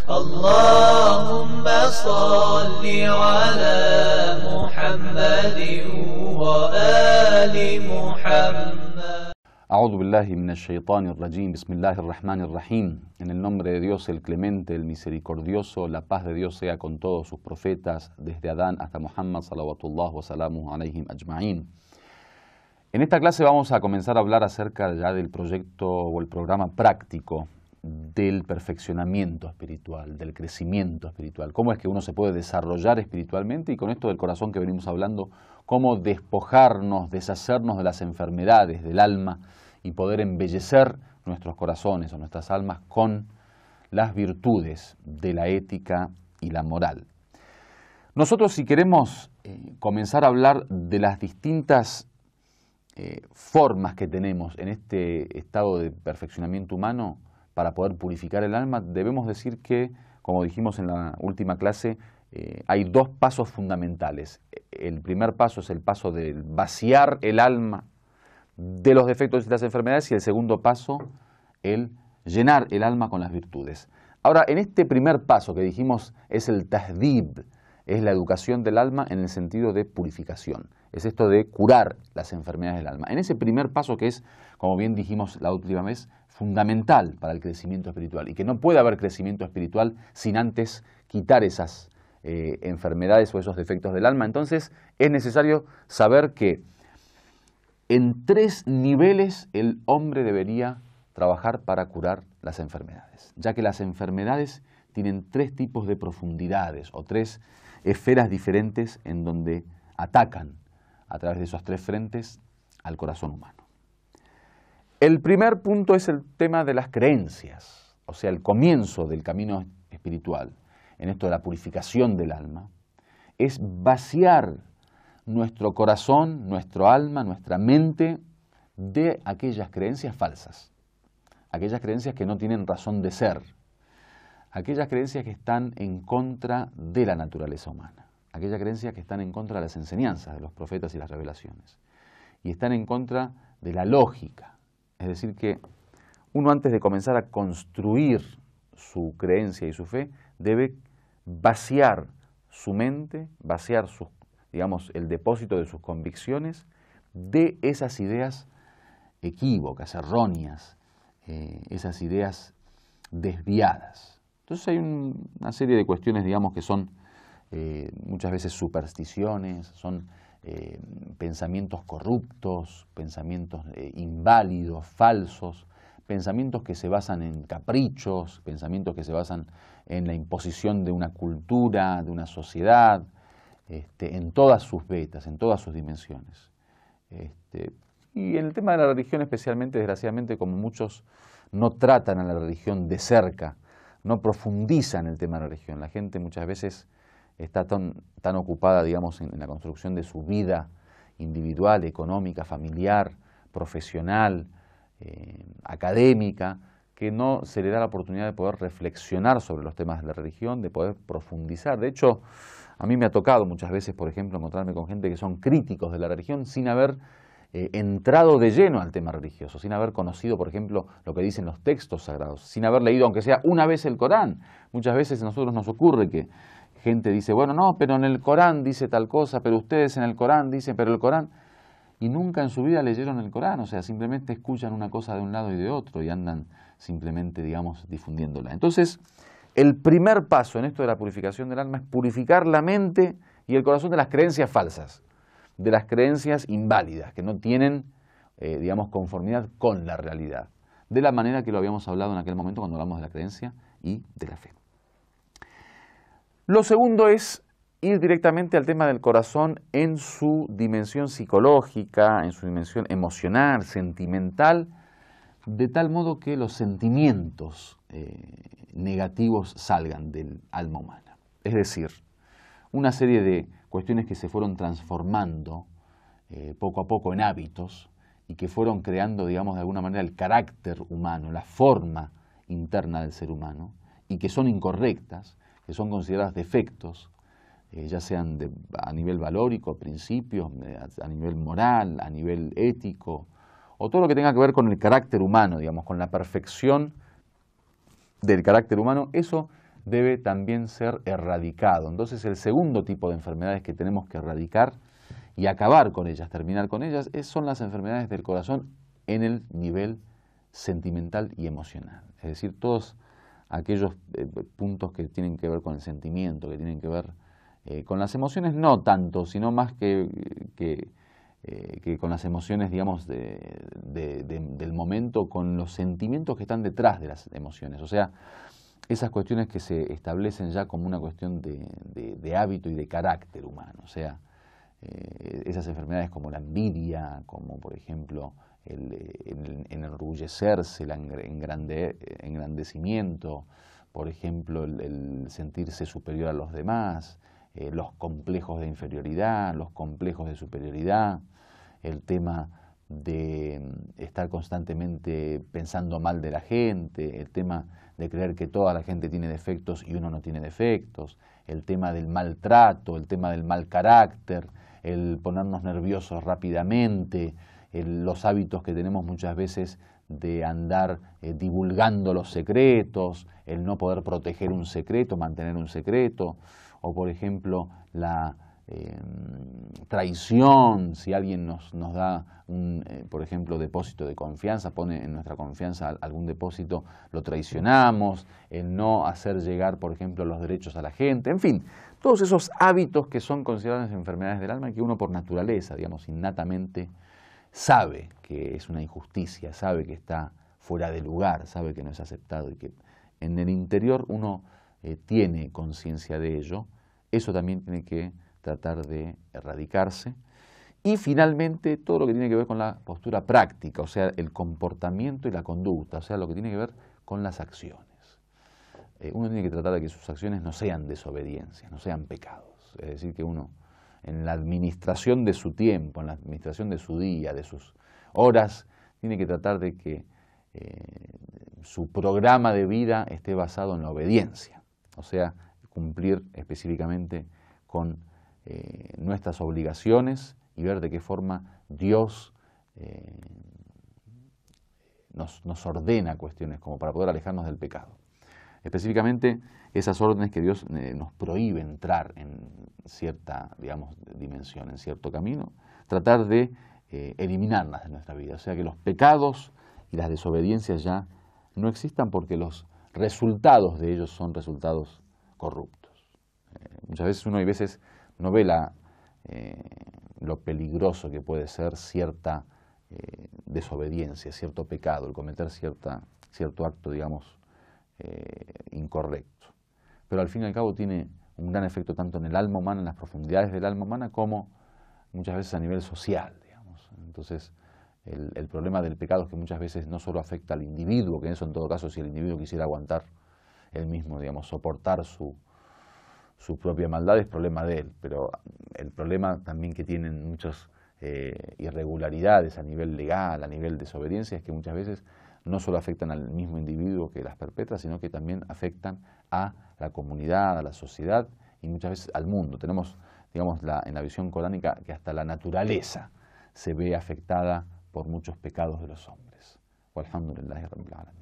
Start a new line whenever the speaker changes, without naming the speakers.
اللهم صل على محمد وآل محمد.
A'udhu billahi minash shaitanir rajim, bismillahir rahmanir rahim. En el nombre de Dios, el clemente, el misericordioso, la paz de Dios sea con todos sus profetas, desde Adán hasta Muhammad, salawatullah wa salamuhu alayhim ajma'in. En esta clase vamos a comenzar a hablar acerca ya del proyecto o el programa práctico del perfeccionamiento espiritual, del crecimiento espiritual. Cómo es que uno se puede desarrollar espiritualmente, y con esto del corazón que venimos hablando, cómo despojarnos, deshacernos de las enfermedades del alma y poder embellecer nuestros corazones o nuestras almas con las virtudes de la ética y la moral. Nosotros, si queremos comenzar a hablar de las distintas formas que tenemos en este estado de perfeccionamiento humano para poder purificar el alma, debemos decir que, como dijimos en la última clase, hay dos pasos fundamentales. El primer paso es el paso de vaciar el alma de los defectos y las enfermedades, y el segundo paso, el llenar el alma con las virtudes. Ahora, en este primer paso que dijimos es el tahdib, es la educación del alma en el sentido de purificación. Es esto de curar las enfermedades del alma. En ese primer paso que es, como bien dijimos la última vez, fundamental para el crecimiento espiritual, y que no puede haber crecimiento espiritual sin antes quitar esas enfermedades o esos defectos del alma. Entonces es necesario saber que en tres niveles el hombre debería trabajar para curar las enfermedades, ya que las enfermedades tienen tres tipos de profundidades o tres esferas diferentes en donde atacan a través de esos tres frentes al corazón humano. El primer punto es el tema de las creencias, o sea, el comienzo del camino espiritual, en esto de la purificación del alma, es vaciar nuestro corazón, nuestro alma, nuestra mente de aquellas creencias falsas, aquellas creencias que no tienen razón de ser, aquellas creencias que están en contra de la naturaleza humana, aquellas creencias que están en contra de las enseñanzas de los profetas y las revelaciones, y están en contra de la lógica. Es decir, que uno, antes de comenzar a construir su creencia y su fe, debe vaciar su mente, vaciar el depósito de sus convicciones de esas ideas equívocas, erróneas, esas ideas desviadas. Entonces hay una serie de cuestiones, que son muchas veces supersticiones, son pensamientos corruptos, pensamientos inválidos, falsos, pensamientos que se basan en caprichos, pensamientos que se basan en la imposición de una cultura, de una sociedad, en todas sus vetas, en todas sus dimensiones. Y en el tema de la religión especialmente, desgraciadamente, como muchos no tratan a la religión de cerca, no profundizan el tema de la religión, la gente muchas veces está tan ocupada, en la construcción de su vida individual, económica, familiar, profesional, académica, que no se le da la oportunidad de poder reflexionar sobre los temas de la religión, de poder profundizar. De hecho, a mí me ha tocado muchas veces, por ejemplo, encontrarme con gente que son críticos de la religión sin haber entrado de lleno al tema religioso, sin haber conocido, por ejemplo, lo que dicen los textos sagrados, sin haber leído, aunque sea una vez, el Corán. Muchas veces a nosotros nos ocurre que gente dice, bueno, no, pero en el Corán dice tal cosa, pero ustedes en el Corán dicen, pero el Corán... Y nunca en su vida leyeron el Corán, o sea, simplemente escuchan una cosa de un lado y de otro y andan simplemente, difundiéndola. Entonces, el primer paso en esto de la purificación del alma es purificar la mente y el corazón de las creencias falsas, de las creencias inválidas, que no tienen, conformidad con la realidad, de la manera que lo habíamos hablado en aquel momento cuando hablamos de la creencia y de la fe. Lo segundo es ir directamente al tema del corazón en su dimensión psicológica, en su dimensión emocional, sentimental, de tal modo que los sentimientos negativos salgan del alma humana. Es decir, una serie de cuestiones que se fueron transformando poco a poco en hábitos y que fueron creando, de alguna manera, el carácter humano, la forma interna del ser humano, y que son incorrectas, que son consideradas defectos, ya sean a nivel valórico, principios, a nivel moral, a nivel ético, o todo lo que tenga que ver con el carácter humano, con la perfección del carácter humano. Eso debe también ser erradicado. Entonces el segundo tipo de enfermedades que tenemos que erradicar y acabar con ellas, terminar con ellas, son las enfermedades del corazón en el nivel sentimental y emocional. Es decir, todos aquellos puntos que tienen que ver con el sentimiento, que tienen que ver con las emociones, no tanto, sino más que con las emociones, digamos, del momento, con los sentimientos que están detrás de las emociones. O sea, esas cuestiones que se establecen ya como una cuestión de hábito y de carácter humano. O sea, esas enfermedades como la envidia, como por ejemplo el enorgullecerse, el engrandecimiento, por ejemplo el sentirse superior a los demás, los complejos de inferioridad, los complejos de superioridad, el tema de estar constantemente pensando mal de la gente, el tema de creer que toda la gente tiene defectos y uno no tiene defectos, el tema del maltrato, el tema del mal carácter, el ponernos nerviosos rápidamente, los hábitos que tenemos muchas veces de andar divulgando los secretos, el no poder proteger un secreto, mantener un secreto, o por ejemplo la traición, si alguien nos da un, por ejemplo, depósito de confianza, pone en nuestra confianza algún depósito, lo traicionamos, el no hacer llegar, por ejemplo, los derechos a la gente, en fin, todos esos hábitos que son considerados enfermedades del alma que uno por naturaleza, digamos, innatamente sabe que es una injusticia, sabe que está fuera de lugar, sabe que no es aceptado y que en el interior uno tiene conciencia de ello. Eso también tiene que tratar de erradicarse. Y finalmente todo lo que tiene que ver con la postura práctica, o sea, el comportamiento y la conducta, o sea, lo que tiene que ver con las acciones. Uno tiene que tratar de que sus acciones no sean desobediencias, no sean pecados. Es decir, que uno en la administración de su tiempo, en la administración de su día, de sus horas, tiene que tratar de que su programa de vida esté basado en la obediencia, o sea, cumplir específicamente con nuestras obligaciones y ver de qué forma Dios nos ordena cuestiones como para poder alejarnos del pecado. Específicamente esas órdenes que Dios nos prohíbe entrar en cierta, digamos, dimensión, en cierto camino, tratar de eliminarlas de nuestra vida. O sea, que los pecados y las desobediencias ya no existan porque los resultados de ellos son resultados corruptos. Muchas veces uno no ve lo peligroso que puede ser cierta desobediencia, cierto pecado, el cometer cierto acto, digamos, incorrecto. Pero al fin y al cabo tiene un gran efecto tanto en el alma humana, en las profundidades del alma humana, como muchas veces a nivel social, digamos. Entonces, el problema del pecado es que muchas veces no solo afecta al individuo, que eso en todo caso, si el individuo quisiera aguantar él mismo, digamos, soportar su propia maldad, es problema de él, pero el problema también que tienen muchas irregularidades a nivel legal, a nivel de desobediencia, es que muchas veces no solo afectan al mismo individuo que las perpetra, sino que también afectan a la comunidad, a la sociedad y muchas veces al mundo. Tenemos, digamos, en la visión coránica que hasta la naturaleza se ve afectada por muchos pecados de los hombres. Walhamdulillahi Rabbil Alamin.